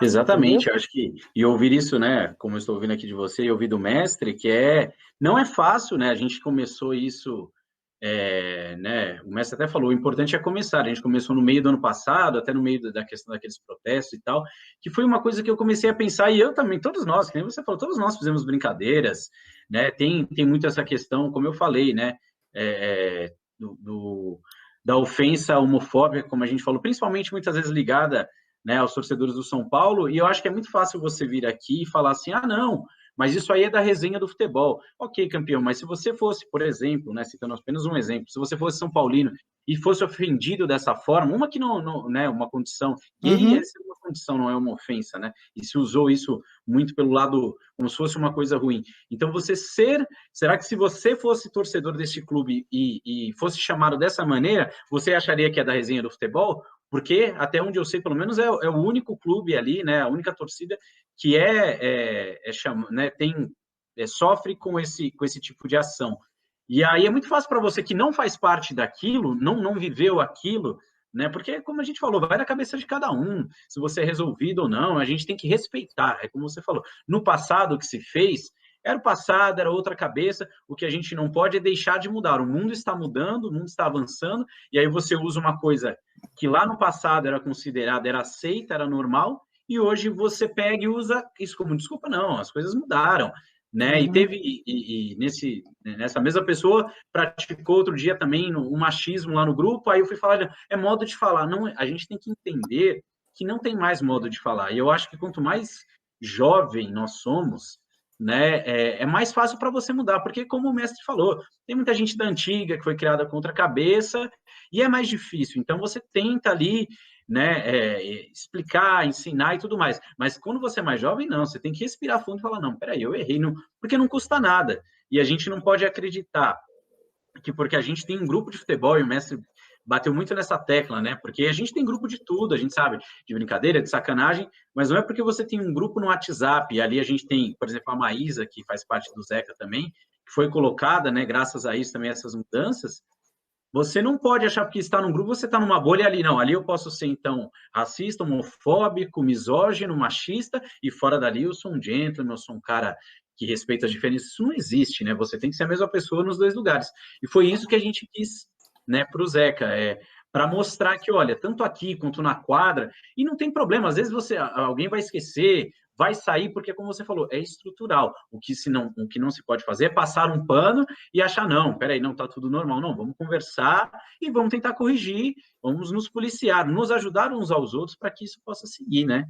Exatamente, entendeu? eu acho que, e ouvir isso, né, como eu estou ouvindo aqui de você, e ouvir do mestre, não é fácil, né, a gente começou isso, né, o mestre até falou, o importante é começar, a gente começou no meio do ano passado, até no meio da questão daqueles protestos e tal, que foi uma coisa que eu comecei a pensar, e eu também, todos nós, que nem você falou, todos nós fizemos brincadeiras, né, tem muito essa questão, como eu falei, né, da ofensa homofóbica, como a gente falou, principalmente muitas vezes ligada, né, aos torcedores do São Paulo, e eu acho que é muito fácil você vir aqui e falar assim, ah, não, mas isso aí é da resenha do futebol. Ok, campeão, mas se você fosse, por exemplo, né, citando apenas um exemplo, se você fosse São Paulino e fosse ofendido dessa forma, uma que não né, uma condição, gay é Uhum. ser uma condição, não é uma ofensa, né, e se usou isso muito pelo lado, como se fosse uma coisa ruim. Então, será que se você fosse torcedor desse clube e fosse chamado dessa maneira, você acharia que é da resenha do futebol? Porque, até onde eu sei, pelo menos, é o único clube ali, né, a única torcida que né, sofre com esse tipo de ação. E aí é muito fácil para você que não faz parte daquilo, não viveu aquilo, né? Porque, como a gente falou, vai na cabeça de cada um, se você é resolvido ou não, a gente tem que respeitar, é como você falou. No passado, o que se fez era o passado, era outra cabeça, o que a gente não pode é deixar de mudar. O mundo está mudando, o mundo está avançando, e aí você usa uma coisa que lá no passado era considerada, era aceita, era normal, e hoje você pega e usa isso como desculpa, não, as coisas mudaram, né? E Uhum. teve, nessa mesma pessoa praticou outro dia também um machismo lá no grupo, aí eu fui falar, é modo de falar, não, a gente tem que entender que não tem mais modo de falar, e eu acho que quanto mais jovem nós somos, né, é mais fácil para você mudar, porque como o mestre falou, tem muita gente da antiga que foi criada contra a cabeça, e é mais difícil. Então, você tenta ali, né, explicar, ensinar e tudo mais. Mas quando você é mais jovem, não. Você tem que respirar fundo e falar, não, peraí, eu errei. Não, porque não custa nada. E a gente não pode acreditar que porque a gente tem um grupo de futebol, e o mestre bateu muito nessa tecla, né? Porque a gente tem grupo de tudo, a gente sabe, de brincadeira, de sacanagem, mas não é porque você tem um grupo no WhatsApp, e ali a gente tem, por exemplo, a Maísa, que faz parte do Zeca também, que foi colocada, né, graças a isso também, essas mudanças, você não pode achar que está num grupo, você está numa bolha ali. Não, ali eu posso ser, então, racista, homofóbico, misógino, machista, e fora dali eu sou um gentleman, eu sou um cara que respeita as diferenças. Isso não existe, né? Você tem que ser a mesma pessoa nos dois lugares. E foi isso que a gente quis, né, para o Zeca, para mostrar que, olha, tanto aqui quanto na quadra, e não tem problema, às vezes alguém vai esquecer, vai sair, porque, como você falou, é estrutural. O que não se pode fazer é passar um pano e achar, não, peraí, não, tá tudo normal. Não, vamos conversar e vamos tentar corrigir, vamos nos policiar, nos ajudar uns aos outros para que isso possa seguir, né?